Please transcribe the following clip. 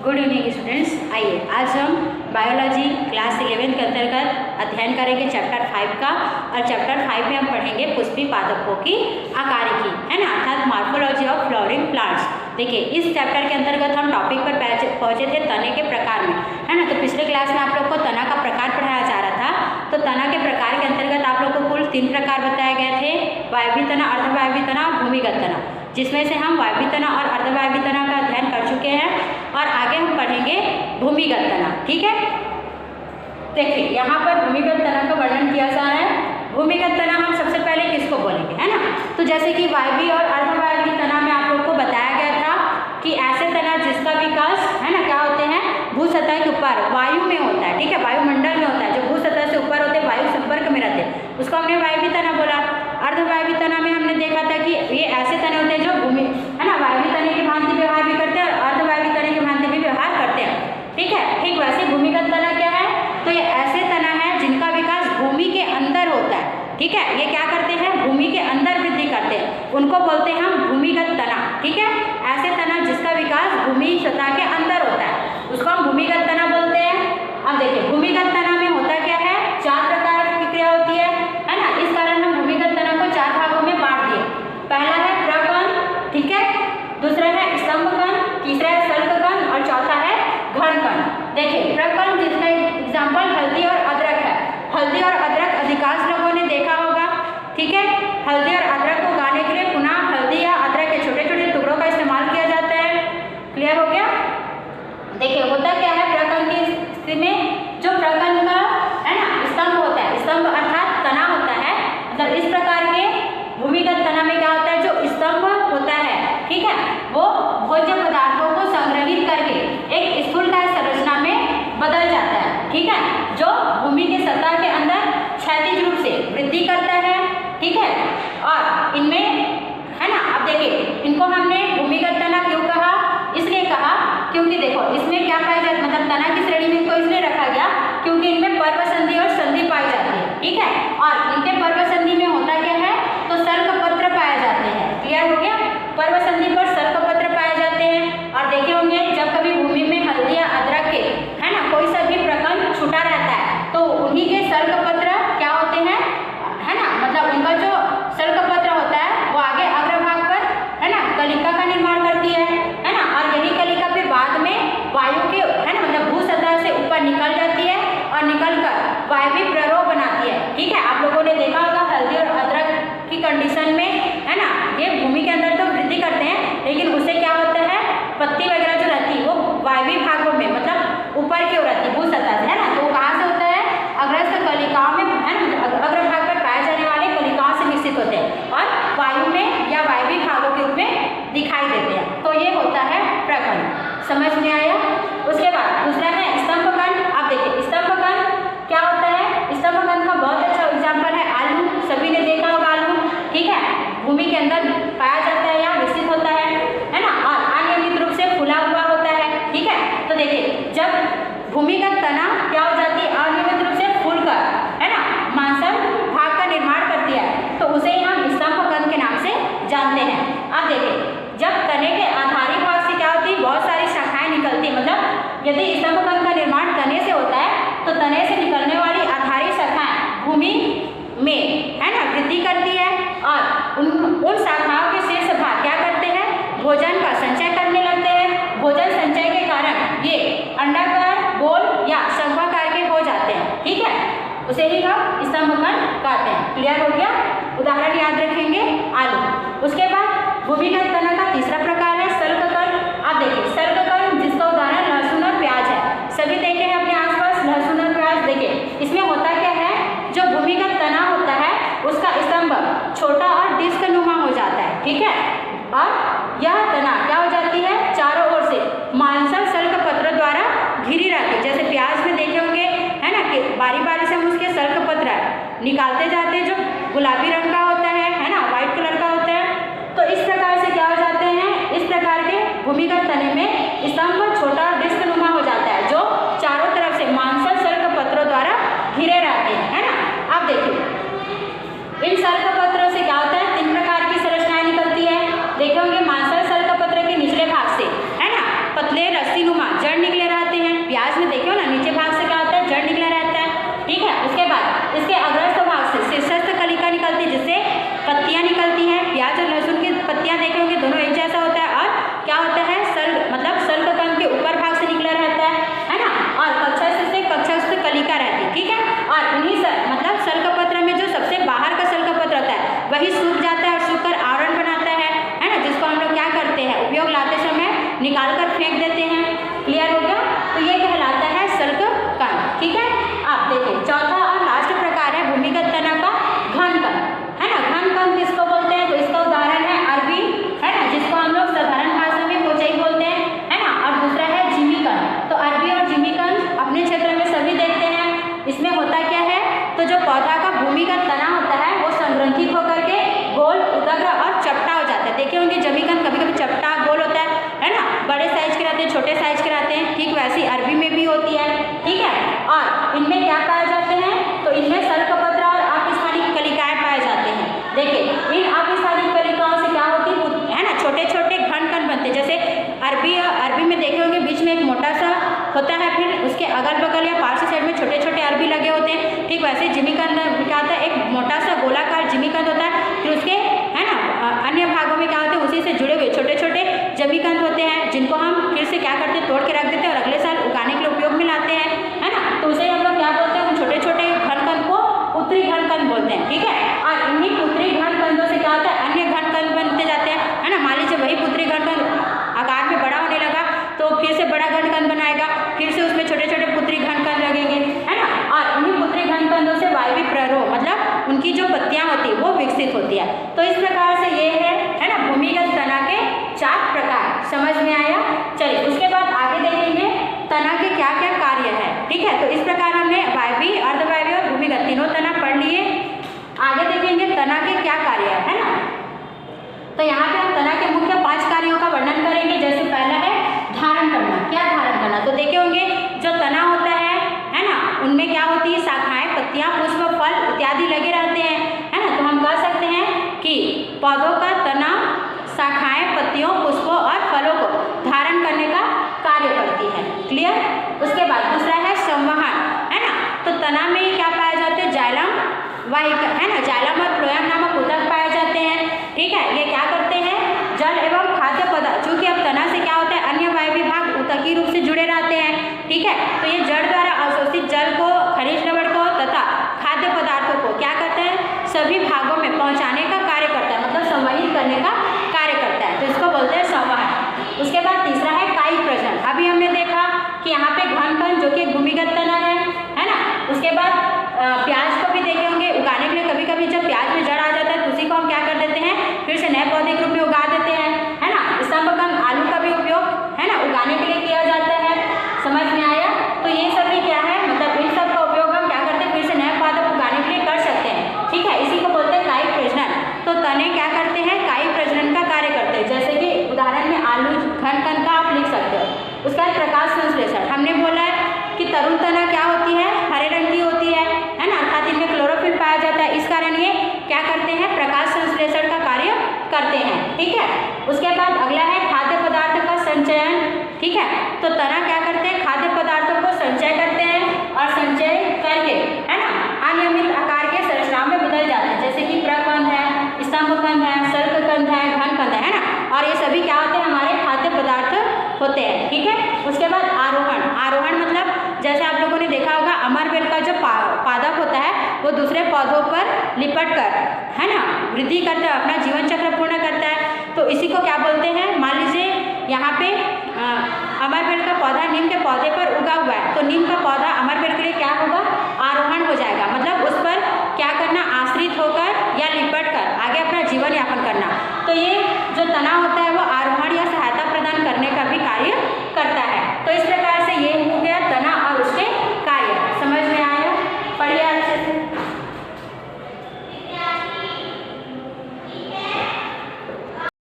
Good evening students. आइए आज हम बायोलॉजी क्लास 11 के अंतर्गत अध्ययन करेंगे चैप्टर 5 का। और चैप्टर 5 में हम पढ़ेंगे पुष्पी पादपों की आकारिकी, है ना, अर्थात मॉर्फोलॉजी ऑफ फ्लावरिंग प्लांट्स। देखिए इस चैप्टर के अंतर्गत हम टॉपिक पर पहुंचे थे तने के प्रकार में, है ना। तो पिछले क्लास में आप लोग को तना का प्रकार पढ़ाया जा रहा था। तो तना के प्रकार के अंतर्गत आप लोग को कुल 3 प्रकार बताए गए थे, वायवीय तना, अर्धवायवीय तना और भूमिगत तना, जिसमें से हम वायवीय तना और अर्धवायवीय तना का अध्ययन कर चुके हैं और आगे हम पढ़ेंगे भूमिगत तना। ठीक है, देखिए यहाँ पर भूमिगत तना का वर्णन किया जा रहा है। भूमिगत तना हम सबसे पहले किसको बोलेंगे, है ना। तो जैसे कि वायवीय और अर्धवायवीय तना में आप लोग को बताया गया था कि ऐसे तना जिसका विकास, है ना, क्या होते हैं, भू सतह के ऊपर वायु में होता है। ठीक है, वायुमंडल में होता है, जो भू सतह से ऊपर होते हैं, वायु संपर्क में रहते हैं, उसको हमने वायवीय तना बोला। अर्धवायवीय तना में हमने देखा था कि ये ऐसे तने होते हैं जो भूमि, है ना, वायवीय तने की भांति व्यवहार भी करते हैं और अर्धवायवीय तने की भांति भी व्यवहार करते हैं। ठीक है, ठीक वैसे भूमिगत तना क्या है, तो ये ऐसे तना है जिनका विकास भूमि के अंदर होता है। ठीक है, ये क्या करते हैं, भूमि के अंदर वृद्धि करते हैं, उनको बोलते हैं हम भूमिगत तना। ठीक है, ऐसे तना जिसका विकास भूमि सतह के अंदर होता है उसको हम भूमिगत तना बोलते हैं। अब देखिए भूमिगत तना में होता क्या है, 4 प्रकार की क्रिया होती है ना। इस कारण हम भूमिगत तना को 4 भागों में बांट दिए। पहला है प्रकण, ठीक है, दूसरा है स्तंभकण, तीसरा है सल्ककण और चौथा है घनकण। देखिए प्रकण जिसका एग्जाम्पल हल्दी और अदरक है। हल्दी और अदरक अधिकांश लोगों ने देखा होगा। ठीक है, हल्दी और अदरक को उगाने के लिए पुनः हल्दी या अदरक के छोटे छोटे टुकड़ों का इस्तेमाल किया जाता है। क्लियर हो गया। देखिए होता क्या है प्रकण की स्थिति में, जो प्रकण का, है ना, स्तंभ होता है, स्तंभ अर्थात तना होता है, मतलब इस प्रकार के भूमिगत तना में क्या होता है, जो स्तंभ होता है, ठीक है, वो भोज्य पदार्थों को संग्रहित करके एक स्थूलकाय संरचना में बदल जाता है। ठीक है, जो भूमि के सतह के अंदर क्षैतिज रूप से वृद्धि करता है। ठीक है, और इनमें, है ना, अब देखिए इनको हमने भूमिगत तना क्यों कहा, इसलिए कहा क्योंकि देखो इसमें क्या पाया जाता है, मतलब तना की श्रेणी में इनको इसलिए रखा गया क्योंकि इनमें पर्व संधि और संधि पाई जाती है। ठीक है, और इनके पर्व संधि में होता क्या है, तो सल्कपत्र पाए जाते हैं। क्लियर हो गया, पर्व संधि पर सल्कपत्र पाए जाते हैं। और देखे होंगे जब कभी भूमि में हल्दी या अदरक के, है ना, कोई सा भी प्रकण छूटा रहता है तो उन्हीं के सल्कपत्र क्या होते हैं, है ना, मतलब उनका जो सल्कपत्र होता है वो आगे अग्रभाग पर, है ना, कलिका का निर्माण करती है ना, और यही कलिका फिर बाद में वायु के, है ना, मतलब भू सतह से ऊपर निकल जाती है और निकलकर वायवीय प्ररोह बनाती है। ठीक है, आप लोगों ने देखा होगा हल्दी और अदरक की कंडीशन में, है ना, ये भूमि के अंदर तो वृद्धि करते हैं लेकिन उससे क्या होता है, पत्ती वगैरह जो रहती है वो वायवीय भागों में, मतलब ऊपर की ओर रहती है भू सतह से, है ना। तो कहाँ से होता है, अग्रस्थ कलिकाओं में, है ना, अग्रभाग पर पाए जाने वाले कलिकाओं से विकसित होते हैं और वायु में या वायवीय भागों के रूप में दिखाई देते हैं। तो ये होता है प्रकण। समझ में आया। उसके बाद दूसरा है स्तंभकण। अब देखिए स्तंभकण क्या होता है, स्तंभकण का बहुत अच्छा एग्जाम्पल है आलू। सभी ने देखा होगा आलू, ठीक है, भूमि के अंदर पाया जाता है या विकसित होता है ना, और अनियमित रूप से फूला हुआ होता है। ठीक है, तो देखिए जब भूमिगत तना क्या हो जाती है, अनियमित रूप से फूलकर, है ना, मांसल भाग का निर्माण करती है, तो उसे ही हम स्तंभकण के नाम से जानते हैं। अब देखिए जब तने के आधारी भाग से क्या होती है, बहुत सारी शाखाएं निकलती है, मतलब यदि स्तंभकण का निर्माण तने से होता है तो तने से निकलने वाली आधारी शाखाएं भूमि में, है ना, वृद्धि करती है और उन शाखाओं के शीर्ष भाग क्या करते हैं, भोजन का संचय करने लगते हैं। भोजन संचय के कारण ये अंडाकार, गोल या शंक्वाकार के हो जाते हैं। ठीक है, उसे ही हम स्तंभकण कहते हैं। क्लियर हो गया। उदाहरण याद रखेंगे आलू। उसके बाद भूमिगत तना का तीसरा प्रकार है सल्ककण। आप देखिए सल्ककण जिसका उदाहरण लहसुन और प्याज है। सभी देखे हैं अपने आसपास लहसुन और प्याज। देखिए इसमें होता क्या है, जो भूमिगत तना होता है उसका स्तंभ छोटा और डिस्क नुमा हो जाता है। ठीक है, और यह तना क्या हो जाती है, चारों ओर से मांसल सल्कपत्र द्वारा घिरी रहती है। जैसे प्याज में देखे होंगे, है ना, कि बारी बारी से हम उसके सल्कपत्र निकालते जाते हैं, जो गुलाबी रंग का होता है ना, व्हाइट कलर का होता है। तो इस प्रकार से क्या हो जाते हैं, इस प्रकार के भूमिगत तने में स्तंभ छोटा डिस्क नुमा हो जाता है, जो चारों तरफ से मांसल सल्कपत्रों द्वारा घिरे रहते हैं, है ना। अब देखिए इन सल्कपत्रों से क्या होता है, 3 प्रकार की संरचनाएं निकलती है। देखे होंगे मांसल सल्कपत्र के निचले भाग से, है ना, पतले रस्सी नुमा जड़ निकाल कर फेंक देते हैं। क्लियर हो गया? तो ये कहलाता है सल्क कण। ठीक है, आप देखें चौथा और लास्ट प्रकार है भूमिगत तना का घन कण, है ना। घन कण किसको बोलते हैं? तो इसका उदाहरण है अरबी, है ना, जिसको हम लोग साधारण भाषा में कोचई बोलते हैं, है ना। और दूसरा है जिमी कण। तो अरबी और जिमी कण अपने क्षेत्र में सभी देखते हैं। इसमें होता क्या है? तो जो पौधा का भूमिगत तना होता है वो संग्रंथित होकर के गोल, उदग्र और चपटा हो जाता है। देखे होंगे जमी कण कभी कभी चपटा गोल होता है ना, बड़े साइज के रहते हैं, छोटे साइज के रहते हैं। ठीक वैसी अरबी में भी होती है। ठीक है, और इनमें क्या पाए जाते हैं? तो इनमें सल्कपत्र और अपिस्थानिक कलिकाएं पाए जाते हैं। देखिए इन अपिस्थानिक कलिकाओं से क्या होती है ना, छोटे छोटे घन कण बनते हैं। जैसे अरबी में देखे होंगे बीच में एक मोटा सा होता है, फिर उसके अगल बगल या पार्श्व साइड में छोटे छोटे अरबी लगे होते हैं। ठीक वैसे जिमी कण क्या होता है? एक मोटा सा गोलाकार जिमी कण होता है, फिर उसके, है ना, अन्य भागों में क्या होते हैं? उसी से जुड़े हुए छोटे छोटे जमी कण होते हैं, जिनको हम फिर से क्या करते हैं? तोड़ के रख देते हैं और अगले साल उगाने के लिए उपयोग में लाते हैं, है ना। तो उसे हम लोग क्या बोलते हैं? उन छोटे छोटे घन कण को उत्तरी घन कण बोलते हैं। ठीक है, और इन्हीं उत्तरी घन कणों से क्या होता है? अन्य घन कण बनते जाते हैं, है ना। मान लीजिए वही उत्तरी घन कण आकार में बड़ा होने लगा तो फिर से बड़ा घन कण बनाएगा, फिर से उसमें छोटे छोटे पुत्री घन कण लगेंगे, है ना। और इन्हीं पुत्री घन कणों से वायवीय प्ररोह मतलब उनकी जो पत्तियां होती है वो विकसित होती है। तो इस प्रकार से ये है ना, भूमिगत तना के 4 प्रकार। समझ में आया? चलिए उसके बाद आगे देखेंगे तना के क्या क्या कार्य है। ठीक है, तो इस प्रकार हमने वायवीय, अर्धवायवीय और भूमिगत तीनों तना पढ़ लिए। आगे देखेंगे तना के क्या कार्य है ना। तो यहाँ पे हम तना के मुख्य 5 कार्यों का वर्णन करेंगे। जैसे पहला है धारण करना। क्या धारण करना? तो देखे होंगे जो तना होता है ना, उनमें क्या होती है? शाखाएं, पत्तियां, पुष्प, फल इत्यादि लगे रहते हैं, है ना। तो हम कह सकते हैं कि पौधों का तना शाखाएं, पत्तियों, पुष्पों और फलों को धारण करने का कार्य करती है। क्लियर? उसके बाद दूसरा है संवहन, है ना। तो तना में क्या पाए जाते हैं? जाइलम वाहिका, है ना, जाइलम और फ्लोएम नामक ऊतक पाए जाते हैं। ठीक है, ये क्या करते हैं? जल एवं खाद्य पदार्थ, चूंकि अब तना से क्या होता है? अन्य वायवीय भाग ऊतकीय रूप से जुड़े रहते हैं। ठीक है, तो ये जड़ द्वारा अवशोषित जल को, खनिज लवण को तथा खाद्य पदार्थों को क्या करते हैं? सभी भागों में पहुंचाने का कार्य करता है, मतलब संवहित करने का कार्य करता है। तो इसको बोलते हैं संवहन। उसके बाद तीसरा है कायिक प्रजनन। अभी हमने देखा कि यहाँ पे घन कण जो कि भूमिगत तना है ना। उसके बाद प्याज को भी देखे होंगे, उगाने के लिए कभी कभी जब प्याज में जड़ आ जाता है तो उसी को हम क्या कर देते हैं? फिर से नए पौधे के रूप में उगा देते हैं, है ना। स्तंभकन आलू का भी उपयोग, है ना, उगाने के लिए किया जाता है। समझ में आया? तो ये सब भी क्या है? मतलब इन सब का उपयोग हम क्या करते हैं? फिर से नए पौधे उगाने के लिए कर सकते हैं। ठीक है, इसी को बोलते हैं कायिक प्रजनन। तो तने क्या करते हैं? कायिक प्रजनन का कार्य करते हैं। जैसे कि उदाहरण में आलू घन कण का आप लिख सकते हो। उसका बाद प्रकाश संश्लेषण। हमने बोला है कि तरुण तना क्या होती है? हरे रंग की होती है ना, अर्थात इनमें क्लोरोफिल पाया जाता है। इस कारण ये क्या करते हैं? प्रकाश संश्लेषण का कार्य करते हैं। ठीक है, उसके बाद अगला है खाद्य पदार्थ का संचयन। ठीक है, तो तना क्या करते हैं? खाद्य पदार्थों को संचय करते हैं और संचय करके, है ना, अनियमित आकार के संरचनाओं में बदल जाते हैं। जैसे कि प्रकंद है, स्तंभकंद है, सर्ककंद है, घनकंद है ना। और ये सभी क्या होते हैं? हमारे खाद्य पदार्थ होते हैं। ठीक है, उसके बाद आरोहण। आरोहण मतलब जैसे आप लोगों ने देखा होगा अमरबेल का जो पादप होता है वो दूसरे पौधों पर लिपट कर, है ना, वृद्धि करता है, अपना जीवन चक्र पूर्ण करता है। तो इसी को क्या बोलते हैं? मान लीजिए यहाँ पे अमरबेल का पौधा नीम के पौधे पर उगा हुआ है, तो नीम का पौधा